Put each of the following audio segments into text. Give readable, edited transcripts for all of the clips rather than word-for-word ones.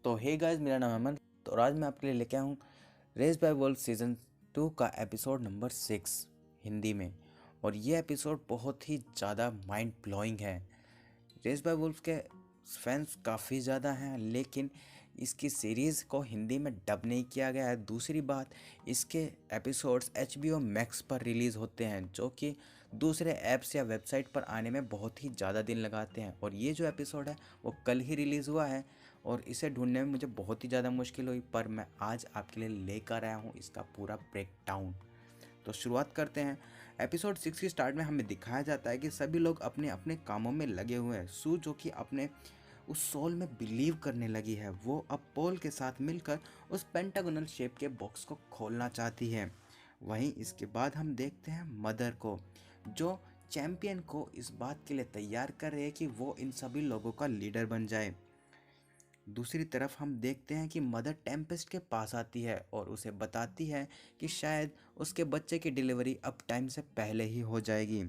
तो hey guys, मेरा नाम है अमन। तो आज मैं आपके लिए लेके आया हूँ रेस बाय वुल्फ सीज़न 2 का एपिसोड नंबर 6 हिंदी में। और ये एपिसोड बहुत ही ज़्यादा माइंड ब्लोइंग है। रेस बाय वुल्फ के फैंस काफ़ी ज़्यादा हैं, लेकिन इसकी सीरीज़ को हिंदी में डब नहीं किया गया है। दूसरी बात, इसके एपिसोड्स HBO मैक्स पर रिलीज़ होते हैं, जो कि दूसरे ऐप्स या वेबसाइट पर आने में बहुत ही ज़्यादा दिन लगाते हैं। और ये जो एपिसोड है वो कल ही रिलीज़ हुआ है और इसे ढूंढने में मुझे बहुत ही ज़्यादा मुश्किल हुई, पर मैं आज आपके लिए लेकर आया हूँ इसका पूरा ब्रेक डाउन। तो शुरुआत करते हैं। एपिसोड 6 की स्टार्ट में हमें दिखाया जाता है कि सभी लोग अपने अपने कामों में लगे हुए हैं। सू, जो कि अपने उस सोल में बिलीव करने लगी है, वो अब पॉल के साथ मिलकर उस पेंटागोनल शेप के बॉक्स को खोलना चाहती है। वहीं इसके बाद हम देखते हैं मदर को, जो चैंपियन को इस बात के लिए तैयार कर रही है कि वो इन सभी लोगों का लीडर बन जाए। दूसरी तरफ हम देखते हैं कि मदर टेम्पेस्ट के पास आती है और उसे बताती है कि शायद उसके बच्चे की डिलीवरी अब टाइम से पहले ही हो जाएगी।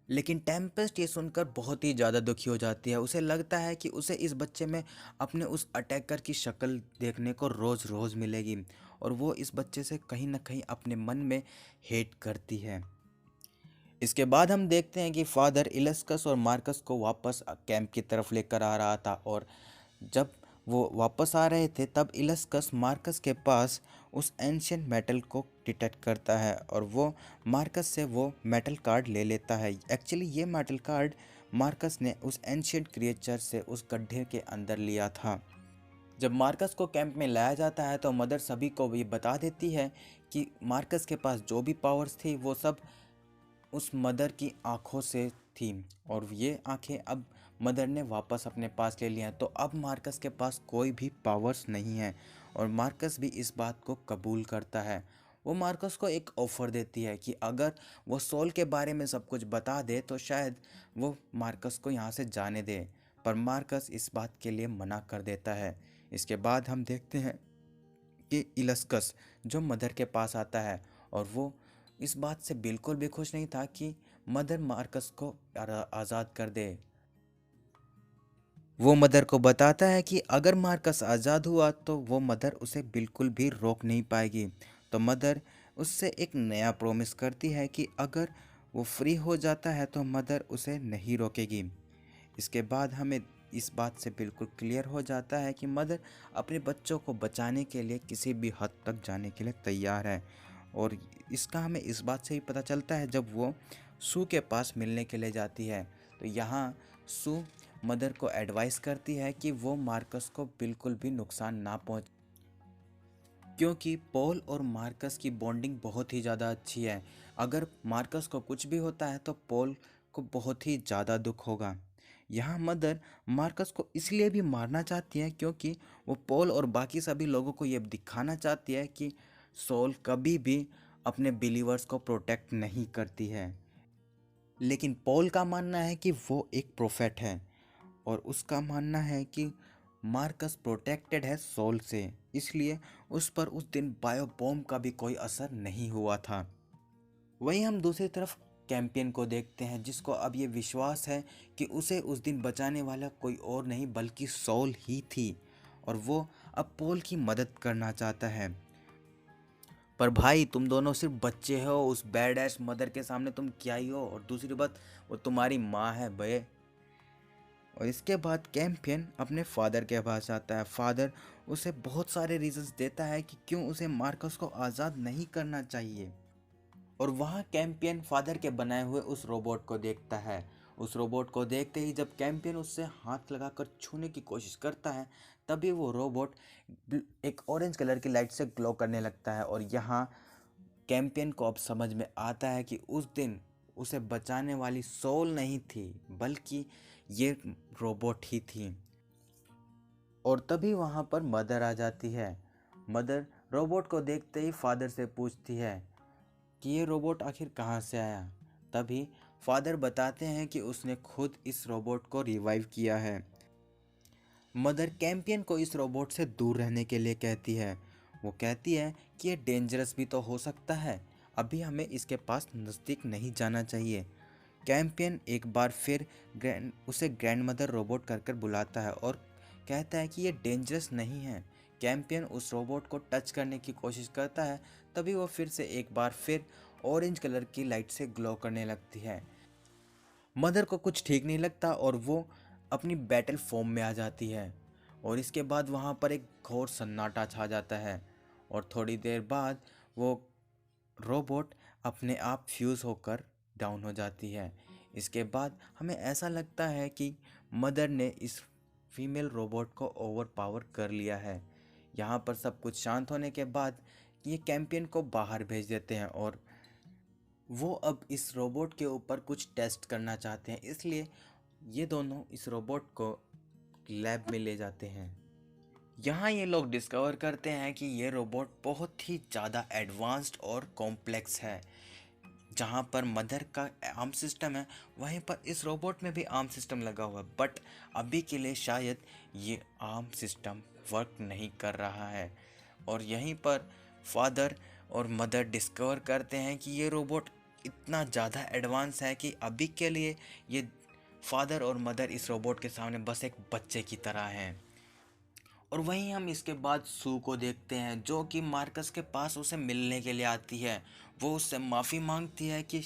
लेकिन टेम्पेस्ट ये सुनकर बहुत ही ज़्यादा दुखी हो जाती है। उसे लगता है कि उसे इस बच्चे में अपने उस अटैकर की शक्ल देखने को रोज़ रोज़ मिलेगी और वो इस बच्चे से कहीं ना कहीं अपने मन में हेट करती है। इसके बाद हम देखते हैं कि फादर इलस्कस और मार्कस को वापस कैंप की तरफ लेकर आ रहा था, और जब वो वापस आ रहे थे तब इलस्कस मार्कस के पास उस एंशियंट मेटल को डिटेक्ट करता है और वो मार्कस से वो मेटल कार्ड ले लेता है। एक्चुअली ये मेटल कार्ड मार्कस ने उस एंशियंट क्रिएचर से उस गड्ढे के अंदर लिया था। जब मार्कस को कैंप में लाया जाता है तो मदर सभी को ये बता देती है कि मार्कस के पास जो भी पावर्स थी वो सब उस मदर की आंखों से थी, और ये आंखें अब मदर ने वापस अपने पास ले ली हैं। तो अब मार्कस के पास कोई भी पावर्स नहीं है और मार्कस भी इस बात को कबूल करता है। वो मार्कस को एक ऑफ़र देती है कि अगर वो सोल के बारे में सब कुछ बता दे तो शायद वो मार्कस को यहाँ से जाने दे, पर मार्कस इस बात के लिए मना कर देता है। इसके बाद हम देखते हैं कि इलस्कस जो मदर के पास आता है और वो इस बात से बिल्कुल भी खुश नहीं था कि मदर मार्कस को आज़ाद कर दे। वो मदर को बताता है कि अगर मार्कस आज़ाद हुआ तो वो मदर उसे बिल्कुल भी रोक नहीं पाएगी। तो मदर उससे एक नया प्रॉमिस करती है कि अगर वो फ्री हो जाता है तो मदर उसे नहीं रोकेगी। इसके बाद हमें इस बात से बिल्कुल क्लियर हो जाता है कि मदर अपने बच्चों को बचाने के लिए किसी भी हद तक जाने के लिए तैयार है। और इसका हमें इस बात से ही पता चलता है जब वो सू के पास मिलने के लिए जाती है। तो यहाँ सू मदर को एडवाइस करती है कि वो मार्कस को बिल्कुल भी नुकसान ना पहुँच, क्योंकि पॉल और मार्कस की बॉन्डिंग बहुत ही ज़्यादा अच्छी है। अगर मार्कस को कुछ भी होता है तो पॉल को बहुत ही ज़्यादा दुख होगा। यहाँ मदर मार्कस को इसलिए भी मारना चाहती है क्योंकि वो पॉल और बाकी सभी लोगों को ये दिखाना चाहती है कि सोल कभी भी अपने बिलीवर्स को प्रोटेक्ट नहीं करती है। लेकिन पॉल का मानना है कि वो एक प्रोफेट है और उसका मानना है कि मार्कस प्रोटेक्टेड है सोल से, इसलिए उस पर उस दिन बायो बॉम्ब का भी कोई असर नहीं हुआ था। वहीं हम दूसरी तरफ कैंपियन को देखते हैं, जिसको अब ये विश्वास है कि उसे उस दिन बचाने वाला कोई और नहीं बल्कि सोल ही थी, और वो अब पॉल की मदद करना चाहता है। पर भाई, तुम दोनों सिर्फ बच्चे हो, उस बैड एस मदर के सामने तुम क्या ही हो, और दूसरी बात, वो तुम्हारी माँ है बे। और इसके बाद कैंपियन अपने फादर के पास जाता है। फादर उसे बहुत सारे रीजंस देता है कि क्यों उसे मार्कस को आज़ाद नहीं करना चाहिए। और वहाँ कैंपियन फादर के बनाए हुए उस रोबोट को देखता है। उस रोबोट को देखते ही जब कैंपियन उससे हाथ लगाकर छूने की कोशिश करता है, तभी वो रोबोट एक ऑरेंज कलर की लाइट से ग्लो करने लगता है। और यहाँ कैंपियन को अब समझ में आता है कि उस दिन उसे बचाने वाली सोल नहीं थी बल्कि ये रोबोट ही थी। और तभी वहाँ पर मदर आ जाती है। मदर रोबोट को देखते ही फादर से पूछती है कि ये रोबोट आखिर कहाँ से आया। तभी फादर बताते हैं कि उसने खुद इस रोबोट को रिवाइव किया है। मदर कैंपियन को इस रोबोट से दूर रहने के लिए कहती है। वो कहती है कि ये डेंजरस भी तो हो सकता है, अभी हमें इसके पास नज़दीक नहीं जाना चाहिए। कैंपियन एक बार फिर उसे ग्रैंड मदर रोबोट कर बुलाता है और कहता है कि ये डेंजरस नहीं है। कैंपियन उस रोबोट को टच करने की कोशिश करता है, तभी वो फिर से एक बार फिर ऑरेंज कलर की लाइट से ग्लो करने लगती है। मदर को कुछ ठीक नहीं लगता और वो अपनी बैटल फॉर्म में आ जाती है और इसके बाद वहाँ पर एक घोर सन्नाटा छा जाता है और थोड़ी देर बाद वो रोबोट अपने आप फ्यूज़ होकर डाउन हो जाती है। इसके बाद हमें ऐसा लगता है कि मदर ने इस फीमेल रोबोट को ओवर पावर कर लिया है। यहाँ पर सब कुछ शांत होने के बाद ये कैंपियन को बाहर भेज देते हैं और वो अब इस रोबोट के ऊपर कुछ टेस्ट करना चाहते हैं, इसलिए ये दोनों इस रोबोट को लैब में ले जाते हैं। यहाँ ये लोग डिस्कवर करते हैं कि ये रोबोट बहुत ही ज़्यादा एडवांस्ड और कॉम्प्लेक्स है। जहाँ पर मदर का आर्म सिस्टम है, वहीं पर इस रोबोट में भी आर्म सिस्टम लगा हुआ है, बट अभी के लिए शायद ये आर्म सिस्टम वर्क नहीं कर रहा है। और यहीं पर फादर और मदर डिस्कवर करते हैं कि ये रोबोट इतना ज़्यादा एडवांस है कि अभी के लिए ये फादर और मदर इस रोबोट के सामने बस एक बच्चे की तरह हैं। और वहीं हम इसके बाद सू को देखते हैं, जो कि मार्कस के पास उसे मिलने के लिए आती है। वो उससे माफ़ी मांगती है कि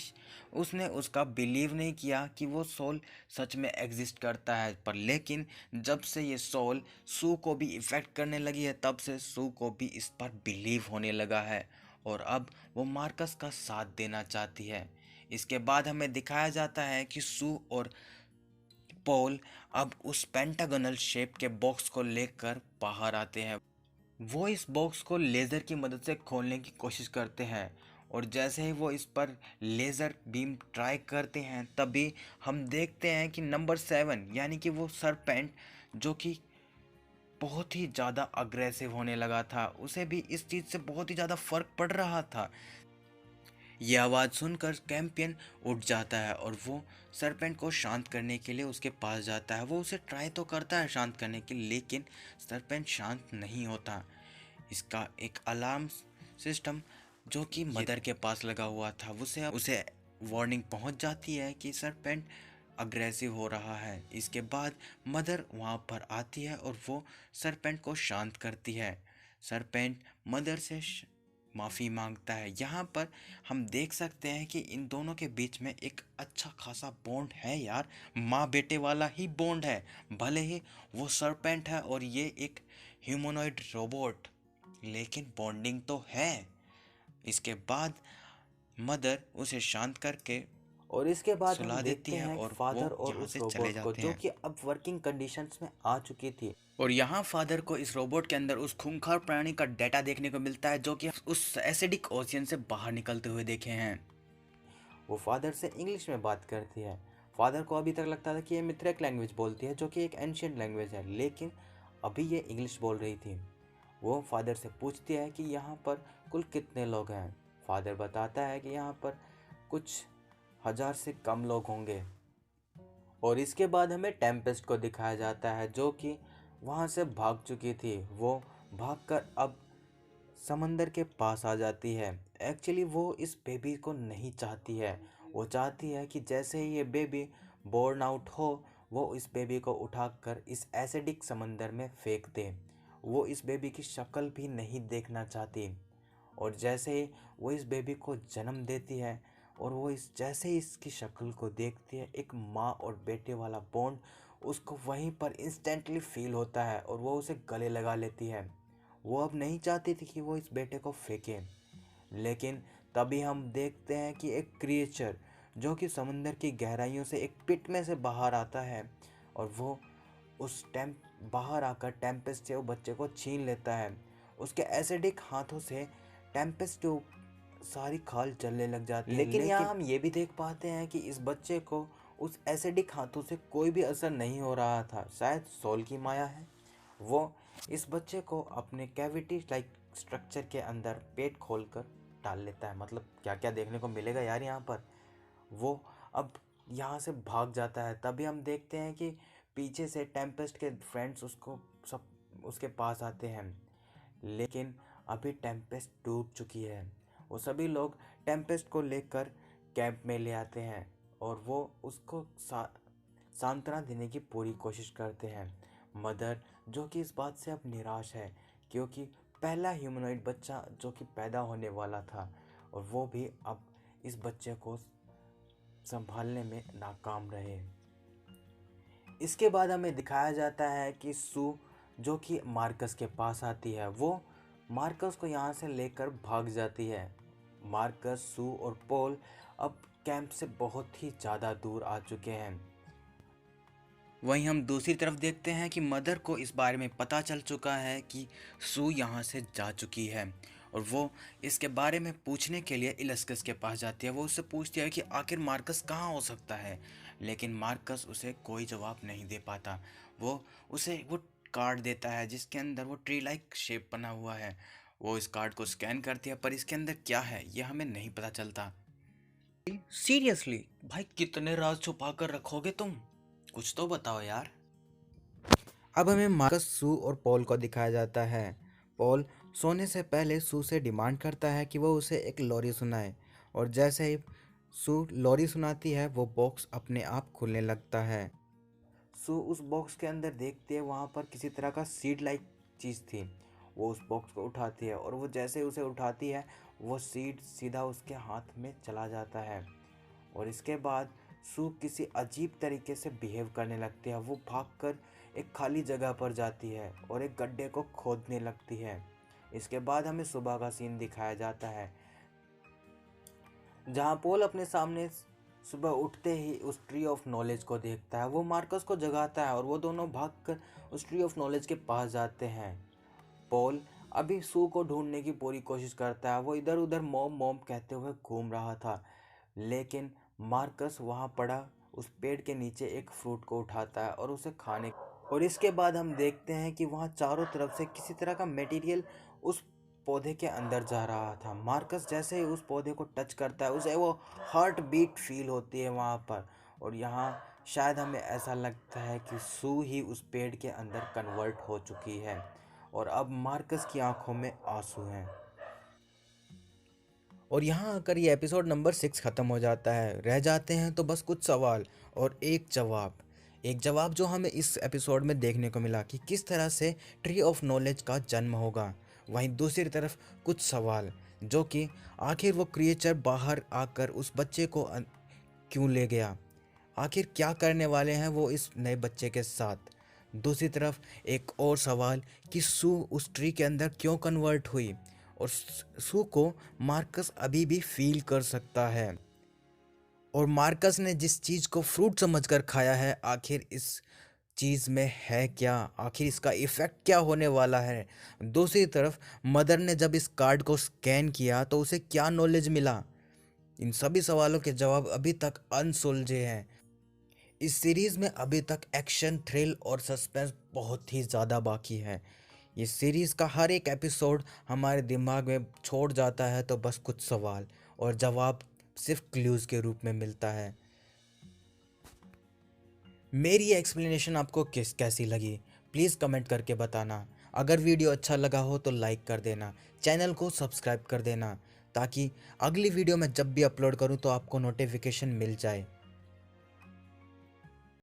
उसने उसका बिलीव नहीं किया कि वो सोल सच में एग्जिस्ट करता है, पर लेकिन जब से ये सोल सू को भी इफ़ेक्ट करने लगी है, तब से सू को भी इस पर बिलीव होने लगा है और अब वो मार्कस का साथ देना चाहती है। इसके बाद हमें दिखाया जाता है कि सू और पॉल अब उस पेंटागोनल शेप के बॉक्स को लेकर बाहर आते हैं। वो इस बॉक्स को लेज़र की मदद से खोलने की कोशिश करते हैं और जैसे ही वो इस पर लेज़र बीम ट्राई करते हैं, तभी हम देखते हैं कि नंबर 7 यानी कि वो सरपेंट, जो कि बहुत ही ज़्यादा अग्रेसिव होने लगा था, उसे भी इस चीज़ से बहुत ही ज़्यादा फर्क पड़ रहा था। यह आवाज़ सुनकर कैंपियन उठ जाता है और वो सरपेंट को शांत करने के लिए उसके पास जाता है। वो उसे ट्राई तो करता है शांत करने के लिए, लेकिन सरपेंट शांत नहीं होता। इसका एक अलार्म सिस्टम जो कि मदर के पास लगा हुआ था, उसे उसे वार्निंग पहुंच जाती है कि सरपेंट अग्रेसिव हो रहा है। इसके बाद मदर वहां पर आती है और वो सरपेंट को शांत करती है। सरपेंट मदर से माफ़ी मांगता है। यहाँ पर हम देख सकते हैं कि इन दोनों के बीच में एक अच्छा खासा बॉन्ड है यार, माँ बेटे वाला ही बॉन्ड है। भले ही वो सरपेंट है और ये एक ह्यूमनॉइड रोबोट, लेकिन बॉन्डिंग तो है। इसके बाद मदर उसे शांत करके और इसके बाद हम सुला देती देखते है हैं और फादर वो और यहाँ उस से चले रोबोट को, जाते जो हैं। कि अब वर्किंग कंडीशंस में आ चुकी थी। और यहाँ फादर को इस रोबोट के अंदर उस खूंखार प्राणी का डेटा देखने को मिलता है, जो कि उस एसिडिक ओशियन से बाहर निकलते हुए देखे हैं। वो फादर से इंग्लिश में बात करती है। फादर को अभी तक लगता था कि ये मिथ्रेक लैंग्वेज बोलती है, जो कि एक एंशियंट लैंग्वेज है, लेकिन अभी ये इंग्लिश बोल रही थी। वो फादर से पूछती है कि यहाँ पर कुल कितने लोग हैं। फादर बताता है कि यहाँ पर कुछ 1000 से कम लोग होंगे। और इसके बाद हमें टेम्पेस्ट को दिखाया जाता है, जो कि वहाँ से भाग चुकी थी। वो भागकर अब समंदर के पास आ जाती है। एक्चुअली वो इस बेबी को नहीं चाहती है। वो चाहती है कि जैसे ही ये बेबी बोर्न आउट हो, वो इस बेबी को उठाकर इस एसिडिक समंदर में फेंक दे। वो इस बेबी की शक्ल भी नहीं देखना चाहती। और जैसे ही वो इस बेबी को जन्म देती है और वो इस जैसे ही इसकी शक्ल को देखती है, एक माँ और बेटे वाला बॉन्ड उसको वहीं पर इंस्टेंटली फील होता है और वो उसे गले लगा लेती है। वो अब नहीं चाहती थी कि वो इस बेटे को फेंके, लेकिन तभी हम देखते हैं कि एक क्रिएचर जो कि समुंदर की गहराइयों से एक पिट में से बाहर आता है और वो उस बाहर आकर टेम्पेस्ट से वो बच्चे को छीन लेता है। उसके एसिडिक हाथों से टेम्पेस्ट की सारी खाल जलने लग जाती है। लेकिन यहाँ हम ये भी देख पाते हैं कि इस बच्चे को उस एसिडिक हाथों से कोई भी असर नहीं हो रहा था। शायद सोल की माया है। वो इस बच्चे को अपने कैविटी लाइक स्ट्रक्चर के अंदर पेट खोलकर डाल लेता है। मतलब क्या क्या देखने को मिलेगा यार यहाँ पर। वो अब यहाँ से भाग जाता है। तभी हम देखते हैं कि पीछे से टेम्पेस्ट के फ्रेंड्स उसको सब उसके पास आते हैं, लेकिन अभी टेम्पेस्ट डूब चुकी है। वो सभी लोग टेम्पेस्ट को लेकर कैंप में ले आते हैं और वो उसको सांत्वना देने की पूरी कोशिश करते हैं। मदर जो कि इस बात से अब निराश है क्योंकि पहला ह्यूमनॉइड बच्चा जो कि पैदा होने वाला था और वो भी अब इस बच्चे को संभालने में नाकाम रहे। इसके बाद हमें दिखाया जाता है कि सू जो कि मार्कस के पास आती है, वो मार्कस को यहाँ से लेकर भाग जाती है। मार्कस, सू और पॉल अब कैंप से बहुत ही ज़्यादा दूर आ चुके हैं। वहीं हम दूसरी तरफ देखते हैं कि मदर को इस बारे में पता चल चुका है कि सू यहाँ से जा चुकी है और वो इसके बारे में पूछने के लिए इलस्कस के पास जाती है। वो उससे पूछती है कि आखिर मार्कस कहाँ हो सकता है, लेकिन मार्कस उसे कोई जवाब नहीं दे पाता। वो उसे वो कार्ड देता है जिसके अंदर वो ट्री लाइक शेप बना हुआ है। वो इस कार्ड को स्कैन करती है, पर इसके अंदर क्या है ये हमें नहीं पता चलता। सीरियसली भाई, कितने राज छुपा कर रखोगे तुम? कुछ तो बताओ यार। अब हमें मार्कस, सू और पॉल को दिखाया जाता है। पॉल सोने से पहले सू से डिमांड करता है कि वो उसे एक लोरी सुनाए और जैसे ही सू लोरी सुनाती है वो बॉक्स अपने आप खुलने लगता है। सू उस बॉक्स के अंदर देखती है, वहाँ पर किसी तरह का सीड लाइक चीज़ थी। वो उस बॉक्स को उठाती है और वो जैसे उसे उठाती है वो सीड सीधा उसके हाथ में चला जाता है और इसके बाद सू किसी अजीब तरीके से बिहेव करने लगती है। वो भागकर एक खाली जगह पर जाती है और एक गड्ढे को खोदने लगती है। इसके बाद हमें सुबह का सीन दिखाया जाता है जहाँ पॉल अपने सामने सुबह उठते ही उस ट्री ऑफ नॉलेज को देखता है। वो मार्कस को जगाता है और वो दोनों भागकर उस ट्री ऑफ नॉलेज के पास जाते हैं। पॉल अभी सू को ढूंढने की पूरी कोशिश करता है। वो इधर उधर मॉम मॉम कहते हुए घूम रहा था, लेकिन मार्कस वहाँ पड़ा उस पेड़ के नीचे एक फ्रूट को उठाता है और उसे खाने। और इसके बाद हम देखते हैं कि वहाँ चारों तरफ से किसी तरह का मटेरियल उस पौधे के अंदर जा रहा था। मार्कस जैसे ही उस पौधे को टच करता है उसे वो हार्ट बीट फील होती है वहाँ पर, और यहाँ शायद हमें ऐसा लगता है कि सू ही उस पेड़ के अंदर कन्वर्ट हो चुकी है और अब मार्कस की आंखों में आंसू हैं। और यहाँ आकर ये एपिसोड नंबर 6 ख़त्म हो जाता है। रह जाते हैं तो बस कुछ सवाल और एक जवाब। एक जवाब जो हमें इस एपिसोड में देखने को मिला कि किस तरह से ट्री ऑफ नॉलेज का जन्म होगा। वहीं दूसरी तरफ कुछ सवाल जो कि आखिर वो क्रिएचर बाहर आकर उस बच्चे को क्यों ले गया, आखिर क्या करने वाले हैं वो इस नए बच्चे के साथ। दूसरी तरफ एक और सवाल कि सू उस ट्री के अंदर क्यों कन्वर्ट हुई और सू को मार्कस अभी भी फील कर सकता है, और मार्कस ने जिस चीज़ को फ्रूट समझकर खाया है आखिर इस चीज़ में है क्या, आखिर इसका इफ़ेक्ट क्या होने वाला है। दूसरी तरफ मदर ने जब इस कार्ड को स्कैन किया तो उसे क्या नॉलेज मिला। इन सभी सवालों के जवाब अभी तक अनसुलझे हैं। इस सीरीज़ में अभी तक एक्शन, थ्रिल और सस्पेंस बहुत ही ज़्यादा बाकी है। ये सीरीज़ का हर एक एपिसोड हमारे दिमाग में छोड़ जाता है तो बस कुछ सवाल और जवाब सिर्फ क्लूज़ के रूप में मिलता है। मेरी ये एक्सप्लेनेशन आपको कैसी लगी प्लीज़ कमेंट करके बताना। अगर वीडियो अच्छा लगा हो तो लाइक कर देना, चैनल को सब्सक्राइब कर देना ताकि अगली वीडियो मैं जब भी अपलोड करूं तो आपको नोटिफिकेशन मिल जाए।